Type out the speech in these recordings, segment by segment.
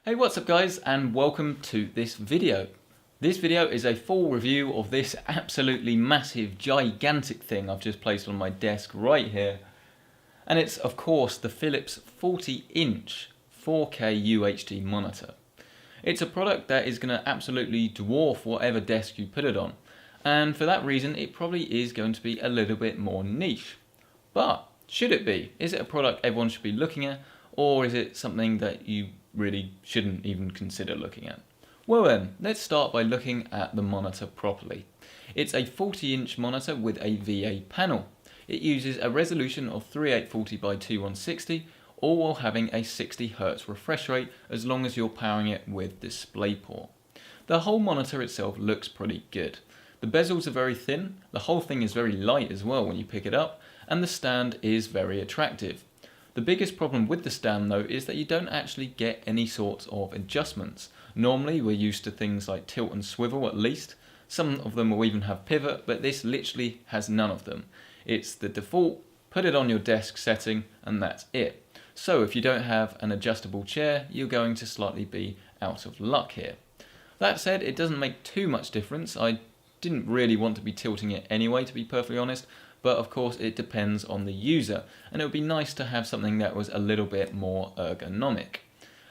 Hey, what's up guys, and welcome to this video. This video is a full review of this absolutely massive, gigantic thing I've just placed on my desk right here. And it's, of course, the Philips 40-inch 4K UHD monitor. It's a product that is going to absolutely dwarf whatever desk you put it on. And for that reason, it probably is going to be a little bit more niche. But should it be? Is it a product everyone should be looking at? Or is it something that you really shouldn't even consider looking at? Well then, let's start by looking at the monitor properly. It's a 40-inch monitor with a VA panel. It uses a resolution of 3840 by 2160, all while having a 60Hz refresh rate as long as you're powering it with DisplayPort. The whole monitor itself looks pretty good. The bezels are very thin, the whole thing is very light as well when you pick it up, and the stand is very attractive. The biggest problem with the stand though is that you don't actually get any sorts of adjustments. Normally we're used to things like tilt and swivel at least. Some of them will even have pivot, but this literally has none of them. It's the default, put it on your desk setting, and that's it. So if you don't have an adjustable chair, you're going to slightly be out of luck here. That said, it doesn't make too much difference. I didn't really want to be tilting it anyway, to be perfectly honest. But of course it depends on the user, and it would be nice to have something that was a little bit more ergonomic.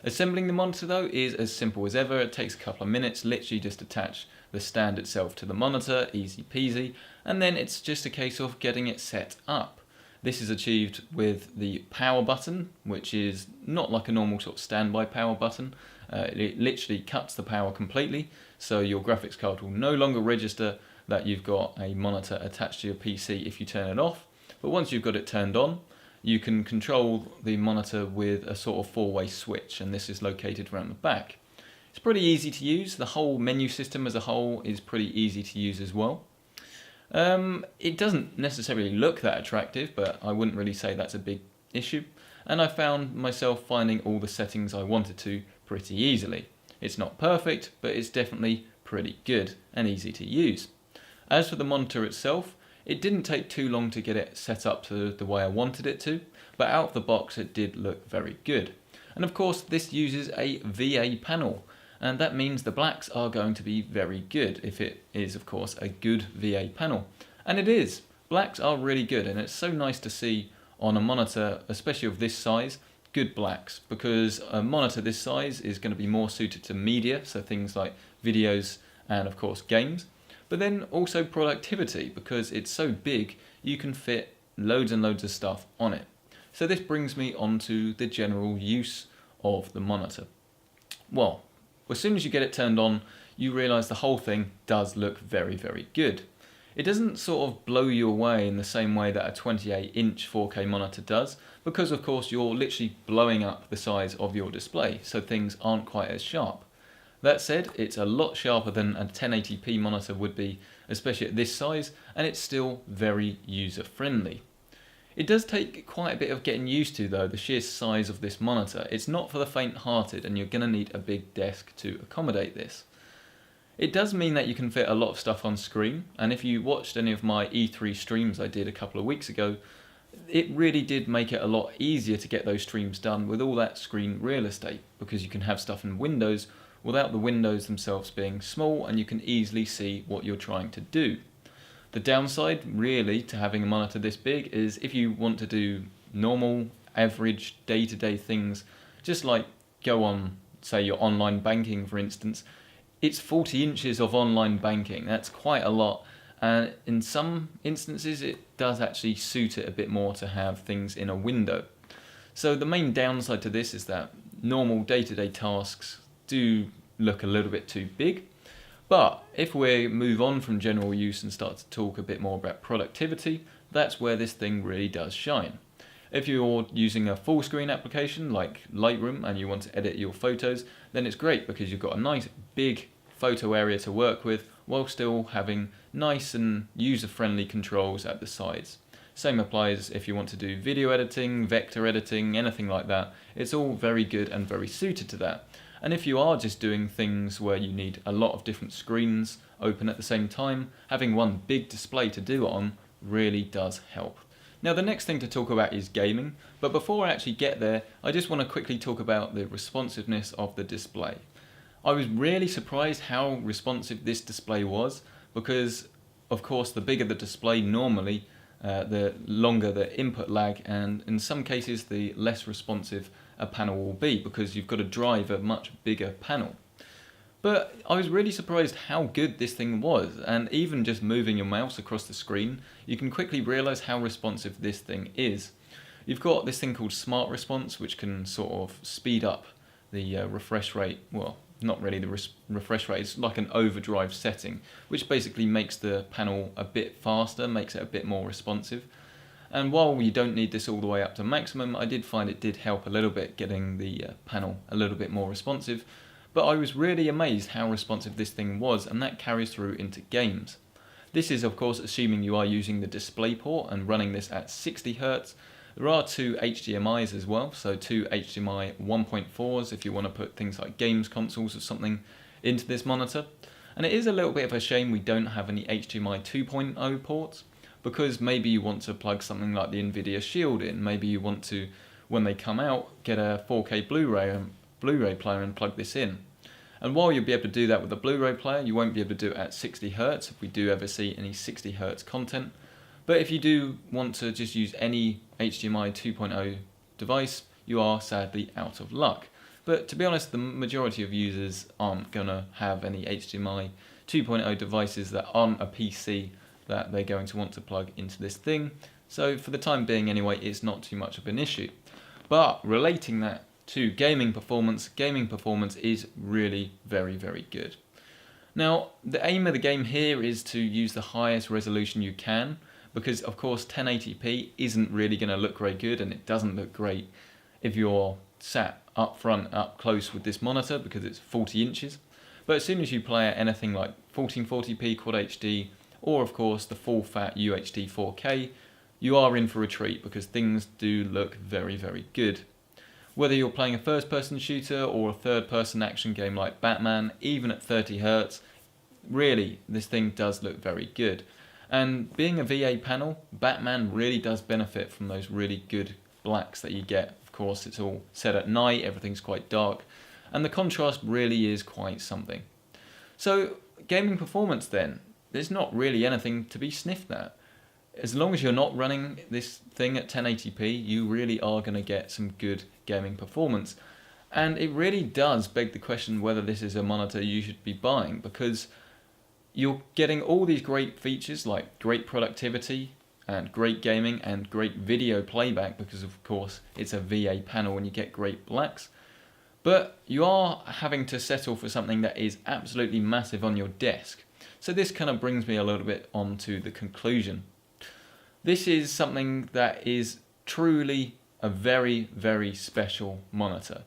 Assembling the monitor though is as simple as ever. It takes a couple of minutes, literally just attach the stand itself to the monitor, easy peasy, and then it's just a case of getting it set up. This is achieved with the power button, which is not like a normal sort of standby power button. It literally cuts the power completely, so your graphics card will no longer register that you've got a monitor attached to your PC if you turn it off. But once you've got it turned on, you can control the monitor with a sort of four-way switch, and this is located around the back. It's pretty easy to use. The whole menu system as a whole is pretty easy to use as well. It doesn't necessarily look that attractive, but I wouldn't really say that's a big issue. And I found myself finding all the settings I wanted to pretty easily. It's not perfect, but it's definitely pretty good and easy to use. As for the monitor itself, it didn't take too long to get it set up to the way I wanted it to, but out of the box it did look very good. And of course this uses a VA panel, and that means the blacks are going to be very good if it is of course a good VA panel. And it is. Blacks are really good, and it's so nice to see on a monitor, especially of this size, good blacks, because a monitor this size is going to be more suited to media, so things like videos and of course games. But then also productivity, because it's so big you can fit loads and loads of stuff on it. So this brings me on to the general use of the monitor. Well, as soon as you get it turned on, you realise the whole thing does look very, very good. It doesn't sort of blow you away in the same way that a 28-inch 4K monitor does, because of course you're literally blowing up the size of your display, so things aren't quite as sharp. That said, it's a lot sharper than a 1080p monitor would be, especially at this size, and it's still very user-friendly. It does take quite a bit of getting used to though, the sheer size of this monitor. It's not for the faint-hearted, and you're going to need a big desk to accommodate this. It does mean that you can fit a lot of stuff on screen, and if you watched any of my E3 streams I did a couple of weeks ago, it really did make it a lot easier to get those streams done with all that screen real estate, because you can have stuff in windows without the windows themselves being small, and you can easily see what you're trying to do. The downside really to having a monitor this big is if you want to do normal, average, day-to-day things, just like go on, say, your online banking for instance. It's 40 inches of online banking. That's quite a lot, and in some instances it does actually suit it a bit more to have things in a window. So the main downside to this is that normal day-to-day tasks do look a little bit too big. But if we move on from general use and start to talk a bit more about productivity, that's where this thing really does shine. If you're using a full screen application like Lightroom and you want to edit your photos, then it's great because you've got a nice big photo area to work with while still having nice and user-friendly controls at the sides. Same applies if you want to do video editing, vector editing, anything like that. It's all very good and very suited to that. And if you are just doing things where you need a lot of different screens open at the same time, having one big display to do it on really does help. Now the next thing to talk about is gaming, but before I actually get there, I just want to quickly talk about the responsiveness of the display. I was really surprised how responsive this display was, because of course the bigger the display normally, the longer the input lag, and in some cases the less responsive a panel will be, because you've got to drive a much bigger panel. But I was really surprised how good this thing was, and even just moving your mouse across the screen, you can quickly realise how responsive this thing is. You've got this thing called Smart Response, which can sort of speed up the refresh rate. Well, not really the refresh rate, it's like an overdrive setting, which basically makes the panel a bit faster, makes it a bit more responsive. And while you don't need this all the way up to maximum, I did find it did help a little bit getting the panel a little bit more responsive. But I was really amazed how responsive this thing was, and that carries through into games. This is of course assuming you are using the DisplayPort and running this at 60 Hz. There are two HDMIs as well, so two HDMI 1.4s if you want to put things like games consoles or something into this monitor. And it is a little bit of a shame we don't have any HDMI 2.0 ports, because maybe you want to plug something like the Nvidia Shield in, maybe you want to, when they come out, get a 4K Blu-ray player and plug this in. And while you'll be able to do that with a Blu-ray player, you won't be able to do it at 60 Hz if we do ever see any 60 Hz content. But if you do want to just use any HDMI 2.0 device, you are sadly out of luck. But to be honest, the majority of users aren't going to have any HDMI 2.0 devices that aren't a PC that they're going to want to plug into this thing. So for the time being anyway, it's not too much of an issue. But relating that to gaming performance is really very, very good. Now, the aim of the game here is to use the highest resolution you can, because of course 1080p isn't really going to look very good, and it doesn't look great if you're sat up front, up close with this monitor, because it's 40 inches. But as soon as you play at anything like 1440p Quad HD, or of course the full fat UHD 4K, you are in for a treat, because things do look very, very good. Whether you're playing a first-person shooter or a third-person action game like Batman, even at 30 Hz, really, this thing does look very good. And being a VA panel, Batman really does benefit from those really good blacks that you get. Of course, it's all set at night, everything's quite dark, and the contrast really is quite something. So, gaming performance then, there's not really anything to be sniffed at. As long as you're not running this thing at 1080p, you really are going to get some good gaming performance. And it really does beg the question whether this is a monitor you should be buying, because you're getting all these great features like great productivity and great gaming and great video playback, because of course it's a VA panel and you get great blacks. But you are having to settle for something that is absolutely massive on your desk. So this kind of brings me a little bit on to the conclusion. This is something that is truly a very, very special monitor,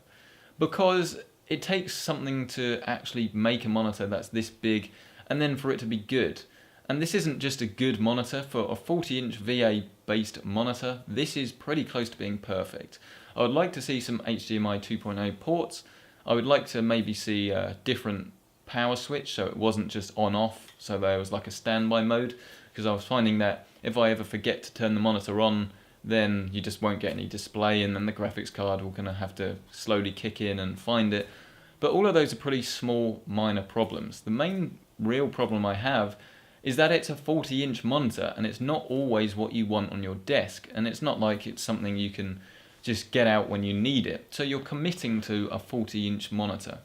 because it takes something to actually make a monitor that's this big and then for it to be good. And this isn't just a good monitor. For a 40-inch VA based monitor, this is pretty close to being perfect. I would like to see some HDMI 2.0 ports. I would like to maybe see a different power switch, so it wasn't just on off, so there was like a standby mode, because I was finding that if I ever forget to turn the monitor on, then you just won't get any display, and then the graphics card will kind of have to slowly kick in and find it. But all of those are pretty small, minor problems. The main real problem I have is that it's a 40-inch monitor, and it's not always what you want on your desk, and it's not like it's something you can just get out when you need it. So you're committing to a 40-inch monitor.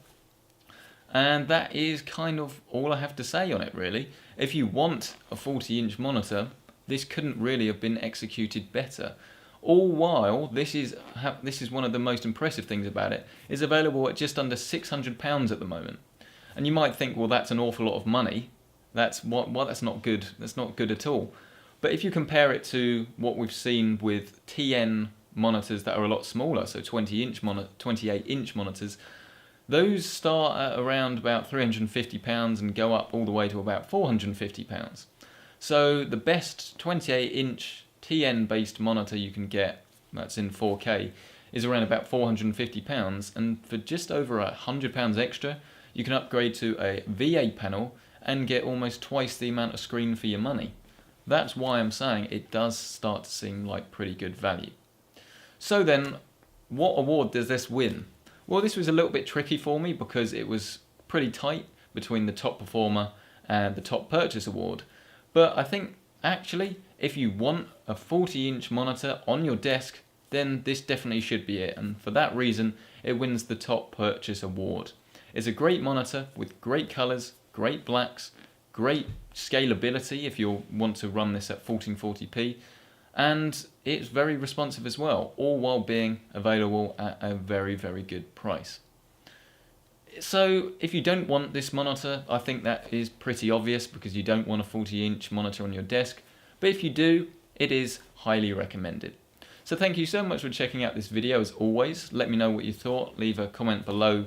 And that is kind of all I have to say on it, really. If you want a 40-inch monitor, this couldn't really have been executed better. All while, this is one of the most impressive things about it, is available at just under £600 at the moment. And you might think, well, that's an awful lot of money. That's not good. That's not good at all. But if you compare it to what we've seen with TN monitors that are a lot smaller, so 28-inch monitors, those start at around about £350 and go up all the way to about £450. So the best 28-inch TN-based monitor you can get, that's in 4K, is around about £450, and for just over £100 extra, you can upgrade to a VA panel and get almost twice the amount of screen for your money. That's why I'm saying it does start to seem like pretty good value. So then, what award does this win? Well, this was a little bit tricky for me because it was pretty tight between the top performer and the top purchase award. But I think actually, if you want a 40-inch monitor on your desk, then this definitely should be it. And for that reason, it wins the top purchase award. It's a great monitor with great colors, great blacks, great scalability if you want to run this at 1440p, and it's very responsive as well, all while being available at a very, very good price. So if you don't want this monitor, I think that is pretty obvious because you don't want a 40-inch monitor on your desk, but if you do, it is highly recommended. So thank you so much for checking out this video as always. Let me know what you thought, leave a comment below.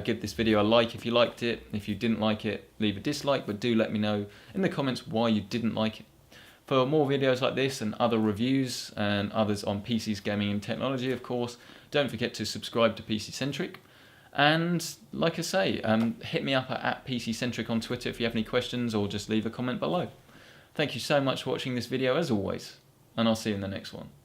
Give this video a like if you liked it. If you didn't like it, leave a dislike, but do let me know in the comments why you didn't like it. For more videos like this and other reviews and others on PCs, gaming and technology, of course, don't forget to subscribe to PC Centric. And like I say, hit me up at PC Centric on Twitter if you have any questions, or just leave a comment below. Thank you so much for watching this video as always, and I'll see you in the next one.